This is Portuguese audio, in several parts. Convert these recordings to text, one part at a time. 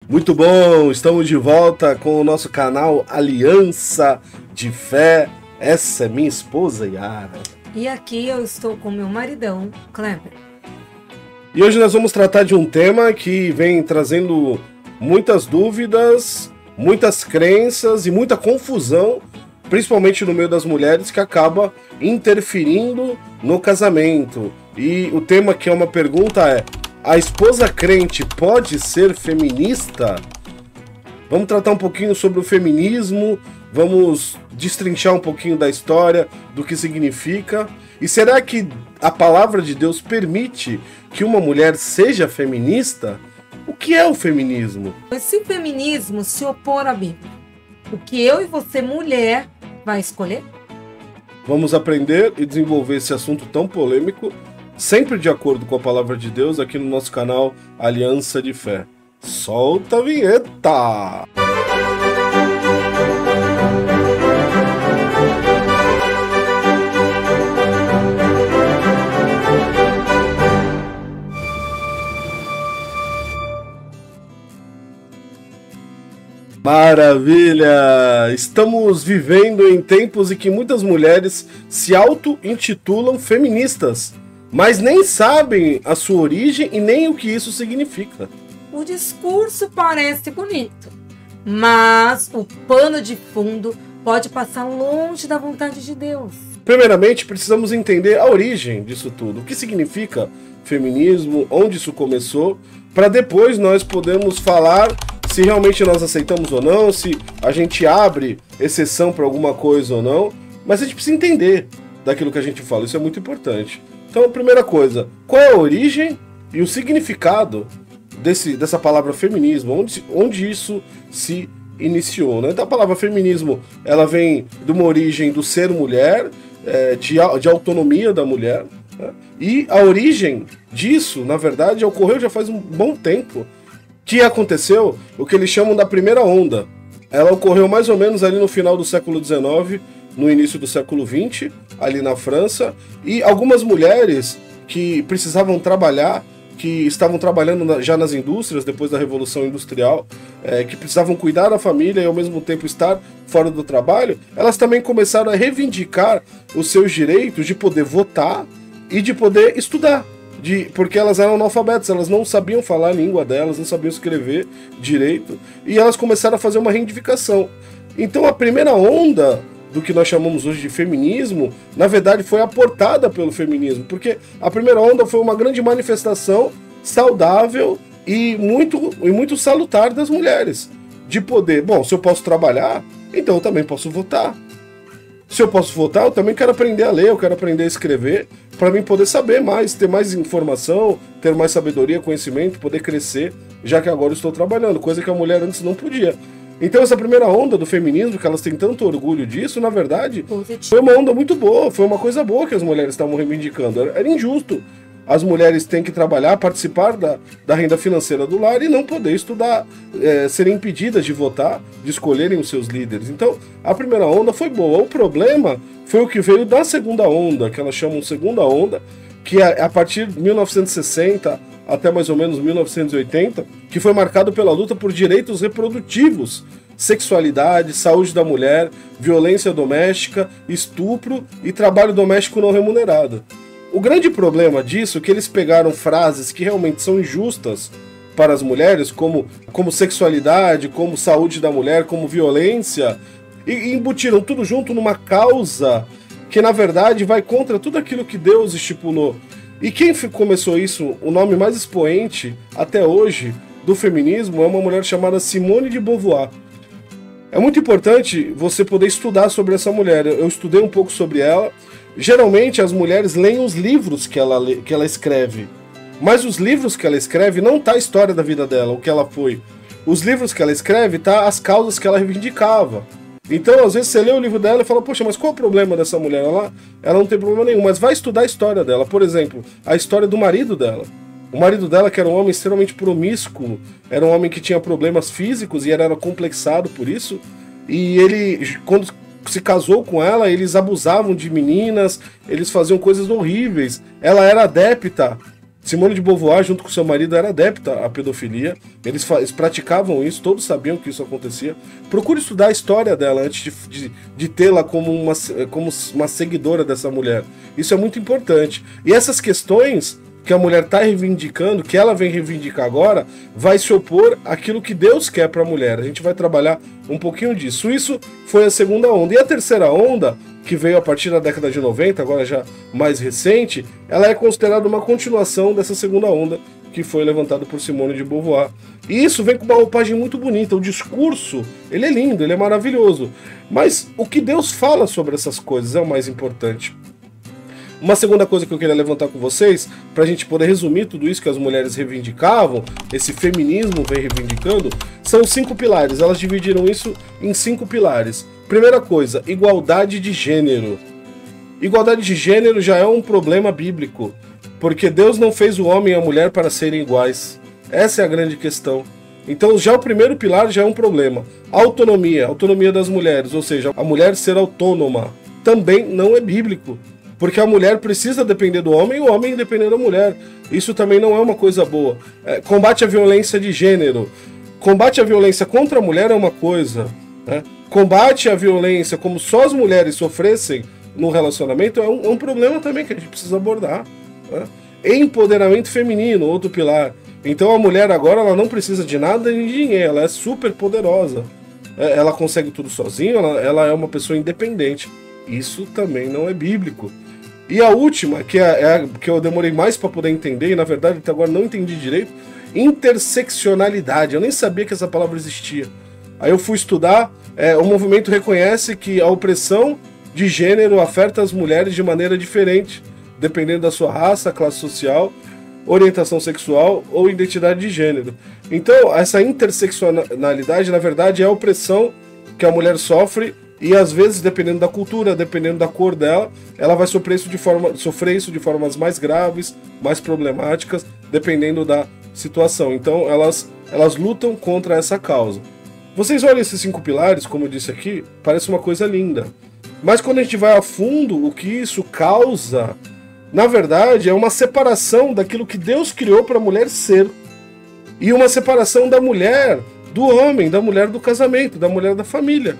Muito bom, estamos de volta com o nosso canal Aliança de Fé. Essa é minha esposa, Yara. E aqui eu estou com meu maridão, Kleber. E hoje nós vamos tratar de um tema que vem trazendo muitas dúvidas, muitas crenças e muita confusão, principalmente no meio das mulheres, que acaba interferindo no casamento. E o tema que é uma pergunta é: a esposa crente pode ser feminista? Vamos tratar um pouquinho sobre o feminismo, vamos destrinchar um pouquinho da história, do que significa. E será que a palavra de Deus permite que uma mulher seja feminista? O que é o feminismo? Mas se o feminismo se opor à Bíblia, o que eu e você, mulher, vai escolher? Vamos aprender e desenvolver esse assunto tão polêmico, sempre de acordo com a palavra de Deus, aqui no nosso canal Aliança de Fé. Solta a vinheta! Maravilha! Estamos vivendo em tempos em que muitas mulheres se auto-intitulam feministas, mas nem sabem a sua origem e nem o que isso significa. O discurso parece bonito, mas o pano de fundo pode passar longe da vontade de Deus. Primeiramente, precisamos entender a origem disso tudo, o que significa feminismo, onde isso começou, para depois nós podermos falar se realmente nós aceitamos ou não, se a gente abre exceção para alguma coisa ou não, mas a gente precisa entender daquilo que a gente fala, isso é muito importante. Então, a primeira coisa, qual é a origem e o significado dessa palavra feminismo, onde isso se iniciou, né? Então, a palavra feminismo, ela vem de uma origem do ser mulher, de autonomia da mulher, né? E a origem disso, na verdade, ocorreu já faz um bom tempo. Que aconteceu o que eles chamam da primeira onda. Ela ocorreu mais ou menos ali no final do século XIX, no início do século XX, ali na França, e algumas mulheres que precisavam trabalhar, que estavam trabalhando já nas indústrias depois da Revolução Industrial, que precisavam cuidar da família e ao mesmo tempo estar fora do trabalho, elas também começaram a reivindicar os seus direitos de poder votar e de poder estudar. Porque elas eram analfabetas, elas não sabiam falar a língua delas, não sabiam escrever direito, e elas começaram a fazer uma reivindicação. Então a primeira onda do que nós chamamos hoje de feminismo, na verdade foi aportada pelo feminismo, porque a primeira onda foi uma grande manifestação saudável e muito salutar das mulheres, de poder, bom, se eu posso trabalhar, então eu também posso votar. Se eu posso votar, eu também quero aprender a ler, eu quero aprender a escrever, para mim poder saber mais, ter mais informação, ter mais sabedoria, conhecimento, poder crescer, já que agora eu estou trabalhando, coisa que a mulher antes não podia. Então essa primeira onda do feminismo, que elas têm tanto orgulho disso, na verdade, foi uma onda muito boa, foi uma coisa boa que as mulheres estavam reivindicando. Era injusto as mulheres têm que trabalhar, participar da renda financeira do lar e não poder estudar, serem impedidas de votar, de escolherem os seus líderes. Então, a primeira onda foi boa. O problema foi o que veio da segunda onda, que elas chamam segunda onda, que é a partir de 1960 até mais ou menos 1980, que foi marcado pela luta por direitos reprodutivos, sexualidade, saúde da mulher, violência doméstica, estupro e trabalho doméstico não remunerado. O grande problema disso é que eles pegaram frases que realmente são injustas para as mulheres, como sexualidade, como saúde da mulher, como violência, e embutiram tudo junto numa causa que, na verdade, vai contra tudo aquilo que Deus estipulou. E quem começou isso, o nome mais expoente até hoje do feminismo, é uma mulher chamada Simone de Beauvoir. É muito importante você poder estudar sobre essa mulher. Eu estudei um pouco sobre ela. Geralmente as mulheres leem os livros que ela escreve, mas os livros que ela escreve não tá a história da vida dela, o que ela foi. Os livros que ela escreve tá as causas que ela reivindicava. Então às vezes você lê o livro dela e fala, poxa, mas qual é o problema dessa mulher? Ela não tem problema nenhum, mas vai estudar a história dela. Por exemplo, a história do marido dela. O marido dela, que era um homem extremamente promíscuo, era um homem que tinha problemas físicos e era complexado por isso, e ele, quando se casou com ela, eles abusavam de meninas, eles faziam coisas horríveis. Ela era adepta Simone de Beauvoir, junto com seu marido, era adepta à pedofilia. Eles praticavam isso, todos sabiam que isso acontecia. Procure estudar a história dela antes de tê-la como uma seguidora dessa mulher. Isso é muito importante. E essas questões que a mulher está reivindicando, que ela vem reivindicar agora, vai se opor àquilo que Deus quer para a mulher. A gente vai trabalhar um pouquinho disso. Isso foi a segunda onda. E a terceira onda, que veio a partir da década de 90, agora já mais recente, ela é considerada uma continuação dessa segunda onda que foi levantada por Simone de Beauvoir. E isso vem com uma roupagem muito bonita. O discurso, ele é lindo, ele é maravilhoso. Mas o que Deus fala sobre essas coisas é o mais importante. Uma segunda coisa que eu queria levantar com vocês, para a gente poder resumir tudo isso que as mulheres reivindicavam, esse feminismo vem reivindicando, são 5 pilares. Elas dividiram isso em 5 pilares. Primeira coisa, igualdade de gênero. Igualdade de gênero já é um problema bíblico, porque Deus não fez o homem e a mulher para serem iguais. Essa é a grande questão. Então já o primeiro pilar já é um problema. Autonomia, autonomia das mulheres, ou seja, a mulher ser autônoma, também não é bíblico. Porque a mulher precisa depender do homem e o homem depender da mulher. Isso também não é uma coisa boa. Combate à violência de gênero. Combate à violência contra a mulher é uma coisa. Né? Combate à violência como só as mulheres sofressem no relacionamento é um problema também que a gente precisa abordar. Né? Empoderamento feminino, outro pilar. Então a mulher agora ela não precisa de nada nem de ninguém. Ela é super poderosa. Ela consegue tudo sozinha, ela é uma pessoa independente. Isso também não é bíblico. E a última, que é a que eu demorei mais para poder entender, e na verdade até agora não entendi direito, interseccionalidade. Eu nem sabia que essa palavra existia. Aí eu fui estudar, o movimento reconhece que a opressão de gênero afeta as mulheres de maneira diferente, dependendo da sua raça, classe social, orientação sexual ou identidade de gênero. Então, essa interseccionalidade, na verdade, é a opressão que a mulher sofre. E às vezes, dependendo da cultura, dependendo da cor dela, ela vai sofrer isso de formas mais graves, mais problemáticas, dependendo da situação. Então elas lutam contra essa causa. Vocês olham esses 5 pilares, como eu disse aqui, parece uma coisa linda. Mas quando a gente vai a fundo, o que isso causa, na verdade, é uma separação daquilo que Deus criou para a mulher ser. E uma separação da mulher do homem, da mulher do casamento, da mulher da família.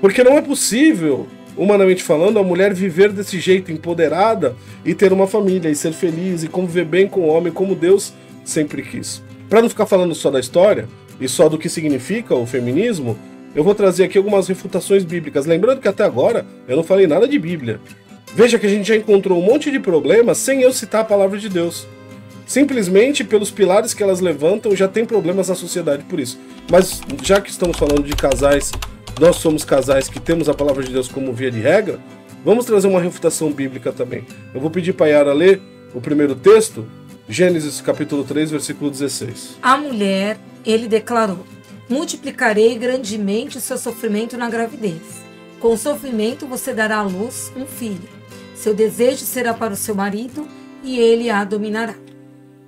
Porque não é possível, humanamente falando, a mulher viver desse jeito empoderada e ter uma família, e ser feliz, e conviver bem com o homem como Deus sempre quis. Para não ficar falando só da história, e só do que significa o feminismo, eu vou trazer aqui algumas refutações bíblicas. Lembrando que até agora eu não falei nada de Bíblia. Veja que a gente já encontrou um monte de problemas sem eu citar a palavra de Deus. Simplesmente pelos pilares que elas levantam já tem problemas na sociedade por isso. Mas já que estamos falando de casais, nós somos casais que temos a palavra de Deus como via de regra, vamos trazer uma refutação bíblica também. Eu vou pedir para a Yara ler o primeiro texto, Gênesis capítulo 3, versículo 16. A mulher, ele declarou: multiplicarei grandemente o seu sofrimento na gravidez. Com o sofrimento você dará à luz um filho. Seu desejo será para o seu marido e ele a dominará.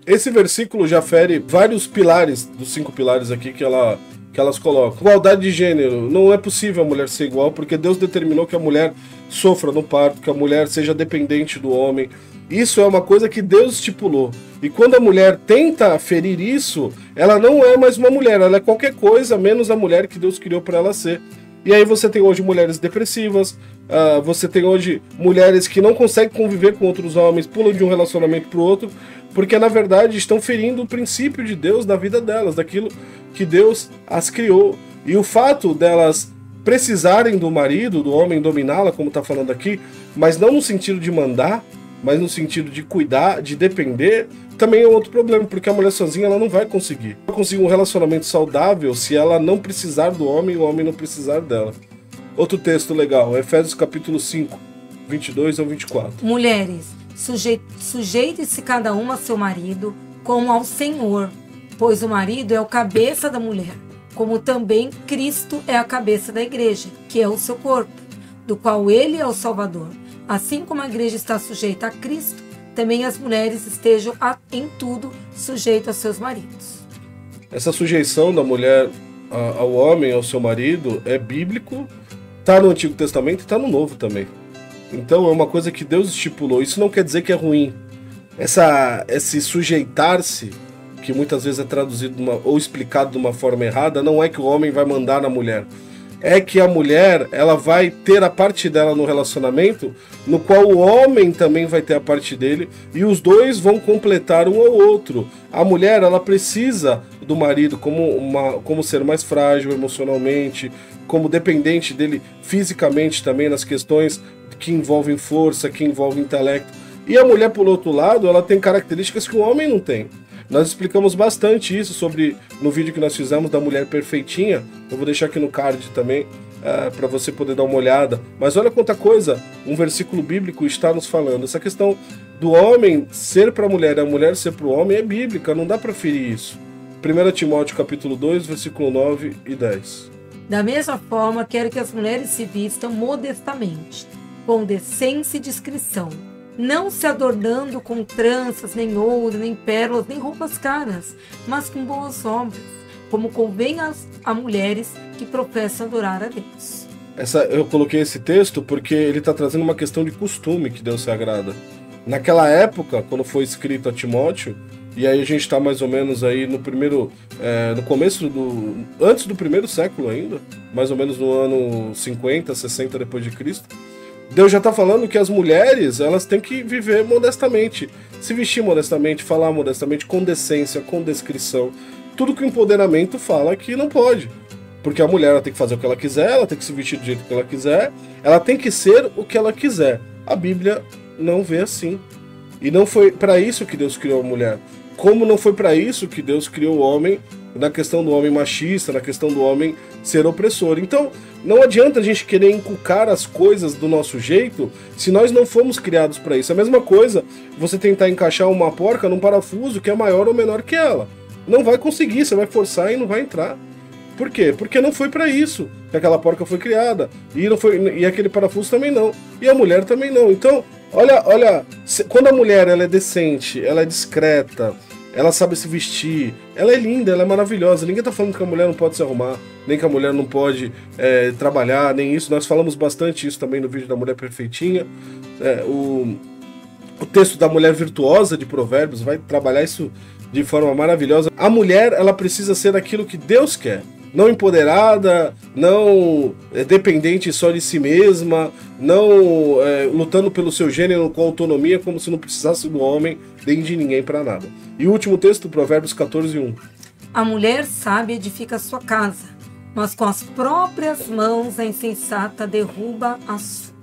Esse versículo já fere vários pilares, dos 5 pilares aqui que elas colocam. Igualdade de gênero. Não é possível a mulher ser igual, porque Deus determinou que a mulher sofra no parto, que a mulher seja dependente do homem. Isso é uma coisa que Deus estipulou. E quando a mulher tenta ferir isso, ela não é mais uma mulher, ela é qualquer coisa menos a mulher que Deus criou para ela ser. E aí você tem hoje mulheres depressivas, você tem hoje mulheres que não conseguem conviver com outros homens, pulam de um relacionamento para o outro, porque na verdade estão ferindo o princípio de Deus da vida delas, daquilo que Deus as criou. E o fato delas precisarem do marido, do homem dominá-la, como está falando aqui, mas não no sentido de mandar, mas no sentido de cuidar, de depender, também é um outro problema, porque a mulher sozinha ela não vai conseguir. Ela conseguir um relacionamento saudável se ela não precisar do homem e o homem não precisar dela. Outro texto legal, Efésios capítulo 5, 22 ao 24. Mulheres, sujeite-se cada uma a seu marido como ao Senhor, pois o marido é o cabeça da mulher, como também Cristo é a cabeça da igreja, que é o seu corpo, do qual ele é o Salvador. Assim como a igreja está sujeita a Cristo, também as mulheres estejam em tudo sujeitas aos seus maridos. Essa sujeição da mulher ao homem, ao seu marido, é bíblico, está no Antigo Testamento e está no Novo também. Então é uma coisa que Deus estipulou. Isso não quer dizer que é ruim. esse sujeitar-se, que muitas vezes é traduzido ou explicado de uma forma errada, não é que o homem vai mandar na mulher. É que a mulher, ela vai ter a parte dela no relacionamento, no qual o homem também vai ter a parte dele, e os dois vão completar um ao outro. A mulher, ela precisa do marido como ser mais frágil emocionalmente, como dependente dele fisicamente também, nas questões que envolvem força, que envolvem intelecto. E a mulher, por outro lado, ela tem características que o homem não tem. Nós explicamos bastante isso no vídeo que nós fizemos da mulher perfeitinha. Eu vou deixar aqui no card também, para você poder dar uma olhada. Mas olha quanta coisa um versículo bíblico está nos falando. Essa questão do homem ser para a mulher e a mulher ser para o homem é bíblica, não dá para ferir isso. 1 Timóteo capítulo 2, versículo 9 e 10. Da mesma forma, quero que as mulheres se vistam modestamente, com decência e discrição, não se adornando com tranças, nem ouro, nem pérolas, nem roupas caras, mas com boas obras, como convém a mulheres que professam adorar a Deus. Eu coloquei esse texto porque ele está trazendo uma questão de costume que Deus se agrada. Naquela época, quando foi escrito a Timóteo, e aí a gente está mais ou menos aí no começo antes do primeiro século ainda, mais ou menos no ano 50, 60 depois de Cristo, Deus já está falando que as mulheres, elas têm que viver modestamente, se vestir modestamente, falar modestamente, com decência, com descrição. Tudo que o empoderamento fala que não pode. Porque a mulher ela tem que fazer o que ela quiser, ela tem que se vestir do jeito que ela quiser, ela tem que ser o que ela quiser. A Bíblia não vê assim. E não foi para isso que Deus criou a mulher. Como não foi para isso que Deus criou o homem, na questão do homem machista, na questão do homem ser opressor. Então, não adianta a gente querer inculcar as coisas do nosso jeito se nós não fomos criados para isso. A mesma coisa, você tentar encaixar uma porca num parafuso que é maior ou menor que ela. Não vai conseguir, você vai forçar e não vai entrar. Por quê? Porque não foi para isso que aquela porca foi criada. E aquele parafuso também não. E a mulher também não. Então, olha, quando a mulher ela é decente, ela é discreta, ela sabe se vestir, ela é linda, ela é maravilhosa. Ninguém tá falando que a mulher não pode se arrumar, nem que a mulher não pode trabalhar, nem isso. Nós falamos bastante isso também no vídeo da Mulher Perfeitinha. O texto da mulher virtuosa de Provérbios vai trabalhar isso de forma maravilhosa. A mulher, ela precisa ser aquilo que Deus quer. Não empoderada, não dependente só de si mesma, não lutando pelo seu gênero com autonomia, como se não precisasse do homem nem de ninguém para nada. E o último texto, Provérbios 14:1. A mulher sábia edifica a sua casa, mas com as próprias mãos a insensata derruba a sua.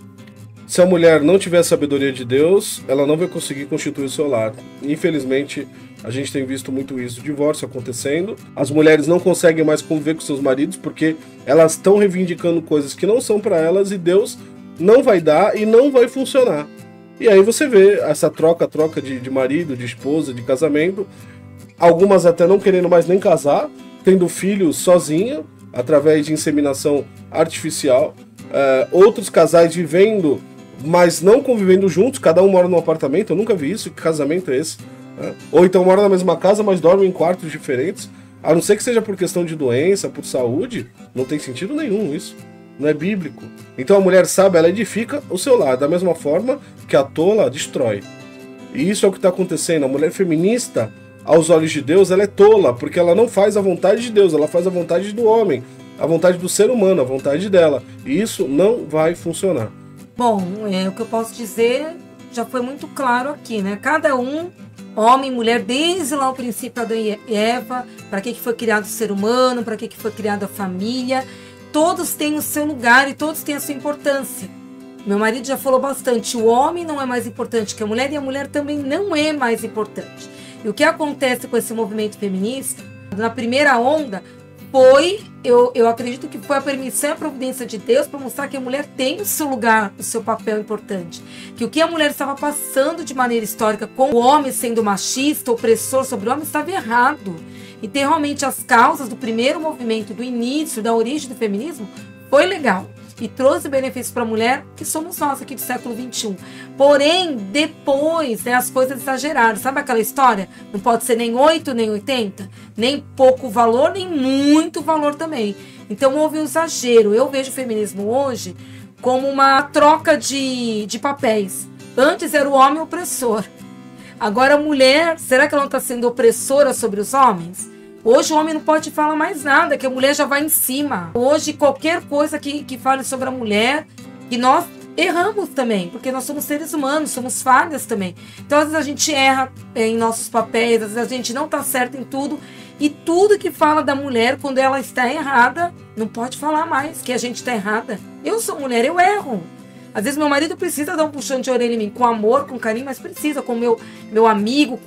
Se a mulher não tiver a sabedoria de Deus, ela não vai conseguir constituir o seu lar. Infelizmente, a gente tem visto muito isso, divórcio acontecendo. As mulheres não conseguem mais conviver com seus maridos porque elas estão reivindicando coisas que não são para elas e Deus não vai dar e não vai funcionar. E aí você vê essa troca de marido, de esposa, de casamento. Algumas até não querendo mais nem casar, tendo filhos sozinha, através de inseminação artificial. Outros casais vivendo, mas não convivendo juntos, cada um mora num apartamento. Eu nunca vi isso, que casamento é esse? Ou então mora na mesma casa, mas dormem em quartos diferentes. A não ser que seja por questão de doença, por saúde, não tem sentido nenhum isso. Não é bíblico. Então a mulher sábia, ela edifica o seu lar, da mesma forma que a tola destrói. E isso é o que está acontecendo. A mulher feminista, aos olhos de Deus, ela é tola, porque ela não faz a vontade de Deus, ela faz a vontade do homem, a vontade do ser humano, a vontade dela. E isso não vai funcionar. Bom, o que eu posso dizer já foi muito claro aqui, né? Cada um, homem e mulher, desde lá o princípio Adão e Eva, para que foi criado o ser humano, para que foi criada a família, todos têm o seu lugar e todos têm a sua importância. Meu marido já falou bastante, o homem não é mais importante que a mulher e a mulher também não é mais importante. E o que acontece com esse movimento feminista, na primeira onda, eu acredito que foi a permissão e a providência de Deus para mostrar que a mulher tem o seu lugar, o seu papel importante. Que o que a mulher estava passando de maneira histórica com o homem sendo machista, opressor sobre o homem, estava errado. E ter realmente as causas do primeiro movimento, do início, da origem do feminismo, foi legal. E trouxe benefícios para a mulher, que somos nós aqui do século XXI. Porém, depois, as coisas exageraram. Sabe aquela história? Não pode ser nem 8, nem 80, nem pouco valor, nem muito valor também. Então houve um exagero. Eu vejo o feminismo hoje como uma troca de papéis. Antes era o homem opressor. Agora a mulher, será que ela não está sendo opressora sobre os homens? Hoje o homem não pode falar mais nada, que a mulher já vai em cima. Hoje qualquer coisa que fale sobre a mulher, que nós erramos também, porque nós somos seres humanos, somos falhas também. Então às vezes a gente erra em nossos papéis, às vezes a gente não está certo em tudo. E tudo que fala da mulher, quando ela está errada, não pode falar mais que a gente está errada. Eu sou mulher, eu erro. Às vezes meu marido precisa dar um puxão de orelha em mim, com amor, com carinho, mas precisa, com meu amigo,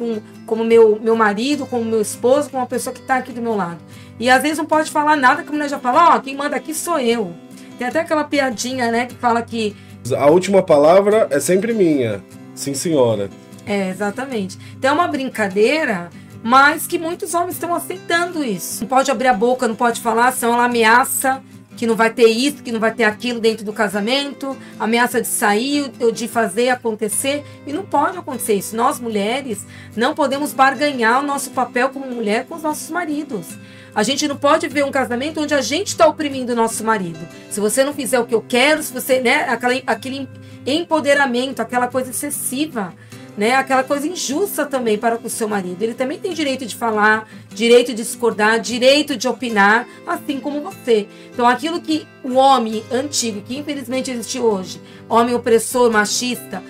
como meu marido, como meu esposo, com uma pessoa que está aqui do meu lado. E às vezes não pode falar nada, que a mulher já fala, quem manda aqui sou eu. Tem até aquela piadinha, né, que fala que... A última palavra é sempre minha. Sim, senhora. Exatamente. Então é uma brincadeira, mas que muitos homens estão aceitando isso. Não pode abrir a boca, não pode falar, senão ela ameaça que não vai ter isso, que não vai ter aquilo dentro do casamento, ameaça de sair ou de fazer acontecer, e não pode acontecer isso. Nós, mulheres, não podemos barganhar o nosso papel como mulher com os nossos maridos. A gente não pode ver um casamento onde a gente está oprimindo o nosso marido. Se você não fizer o que eu quero, se você, né, aquele empoderamento, aquela coisa excessiva, né, aquela coisa injusta também para com o seu marido. Ele também tem direito de falar, direito de discordar, direito de opinar, assim como você. Então aquilo que o homem antigo, que infelizmente existe hoje, homem opressor, machista,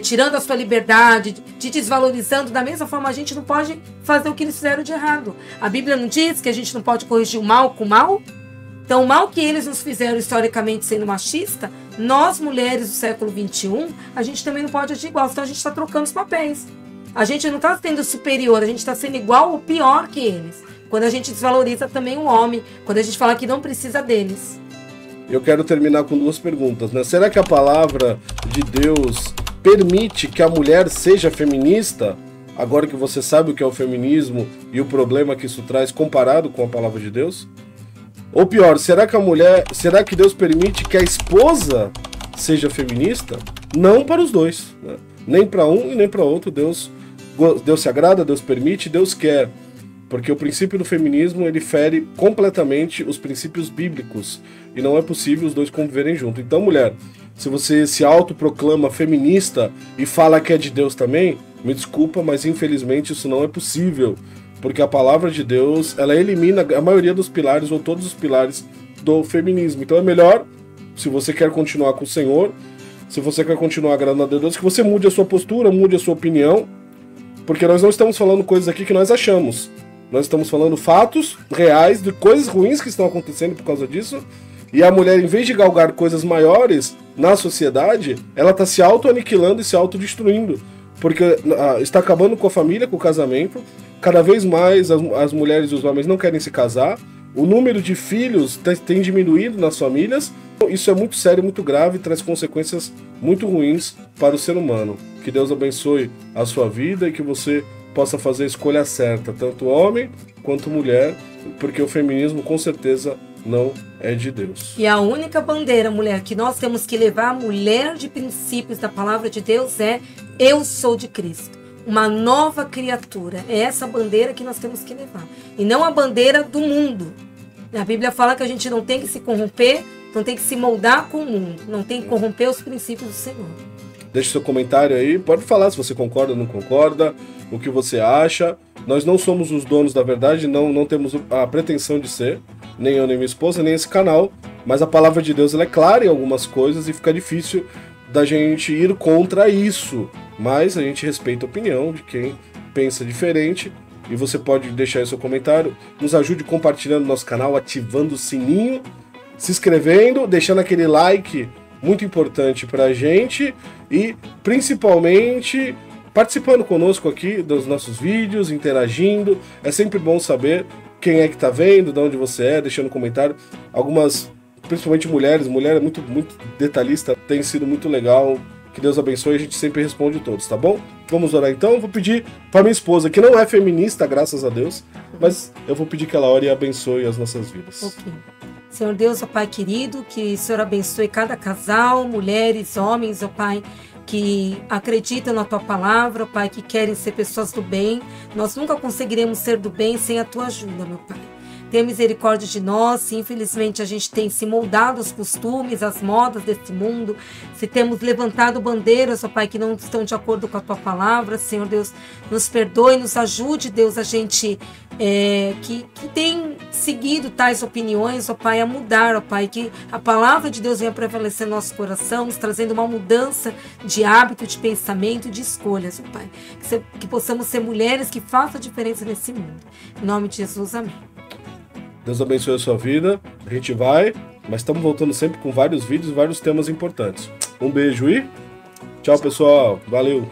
tirando a sua liberdade, te desvalorizando, da mesma forma a gente não pode fazer o que eles fizeram de errado. A Bíblia não diz que a gente não pode corrigir o mal com o mal? Então o mal que eles nos fizeram historicamente sendo machista, nós mulheres do século XXI, a gente também não pode agir igual, então a gente está trocando os papéis. A gente não está sendo superior, a gente está sendo igual ou pior que eles. Quando a gente desvaloriza também o homem, quando a gente fala que não precisa deles. Eu quero terminar com duas perguntas, né? Será que a palavra de Deus permite que a mulher seja feminista? Agora que você sabe o que é o feminismo e o problema que isso traz comparado com a palavra de Deus? Ou pior, será que Deus permite que a esposa seja feminista? Não para os dois, né? Nem para um e nem para outro. Deus se agrada, Deus permite, Deus quer. Porque o princípio do feminismo, ele fere completamente os princípios bíblicos. E não é possível os dois conviverem juntos. Então, mulher, se você se autoproclama feminista e fala que é de Deus também, me desculpa, mas infelizmente isso não é possível. Porque a palavra de Deus, ela elimina a maioria dos pilares ou todos os pilares do feminismo. Então é melhor, se você quer continuar com o Senhor, se você quer continuar agradando a Deus, que você mude a sua postura, mude a sua opinião, porque nós não estamos falando coisas aqui que nós achamos. Nós estamos falando fatos reais de coisas ruins que estão acontecendo por causa disso. E a mulher, em vez de galgar coisas maiores na sociedade, ela está se auto-aniquilando e se autodestruindo. Porque está acabando com a família, com o casamento. Cada vez mais as mulheres e os homens não querem se casar. O número de filhos tem diminuído nas famílias. Isso é muito sério, muito grave e traz consequências muito ruins para o ser humano. Que Deus abençoe a sua vida e que você possa fazer a escolha certa, tanto homem quanto mulher, porque o feminismo com certeza não é de Deus. E a única bandeira, mulher, que nós temos que levar a mulher de princípios da palavra de Deus é: eu sou de Cristo, uma nova criatura. É essa bandeira que nós temos que levar, e não a bandeira do mundo. A Bíblia fala que a gente não tem que se corromper, não tem que se moldar com o mundo, não tem que corromper os princípios do Senhor. Deixe seu comentário aí, pode falar se você concorda ou não concorda, o que você acha. Nós não somos os donos da verdade, não temos a pretensão de ser, nem eu, nem minha esposa, nem esse canal, mas a palavra de Deus ela é clara em algumas coisas e fica difícil da gente ir contra isso, mas a gente respeita a opinião de quem pensa diferente. E você pode deixar aí seu comentário, nos ajude compartilhando nosso canal, ativando o sininho, se inscrevendo, deixando aquele like muito importante pra gente e principalmente participando conosco aqui dos nossos vídeos, interagindo. É sempre bom saber quem é que tá vendo, de onde você é, deixando comentário. Algumas, principalmente mulher é muito detalhista, tem sido muito legal. Que Deus abençoe, a gente sempre responde todos, tá bom? Vamos orar então. Eu vou pedir para minha esposa, que não é feminista, graças a Deus, mas eu vou pedir que ela ore e abençoe as nossas vidas. Ok. Senhor Deus, ó Pai querido, que o Senhor abençoe cada casal, mulheres, homens, ó Pai, que acreditam na Tua palavra, ó Pai, que querem ser pessoas do bem. Nós nunca conseguiremos ser do bem sem a Tua ajuda, meu Pai. Tenha misericórdia de nós, se infelizmente a gente tem se moldado aos costumes, às modas desse mundo, se temos levantado bandeiras, ó Pai, que não estão de acordo com a Tua palavra, Senhor Deus, nos perdoe, nos ajude, Deus, a gente que tem seguido tais opiniões, ó Pai, a mudar, ó Pai, que a palavra de Deus venha prevalecer no nosso coração, nos trazendo uma mudança de hábito, de pensamento, de escolhas, ó Pai, que possamos ser mulheres que façam a diferença nesse mundo. Em nome de Jesus, amém. Deus abençoe a sua vida. A gente vai, mas estamos voltando sempre com vários vídeos, vários temas importantes. Um beijo e tchau, pessoal. Valeu.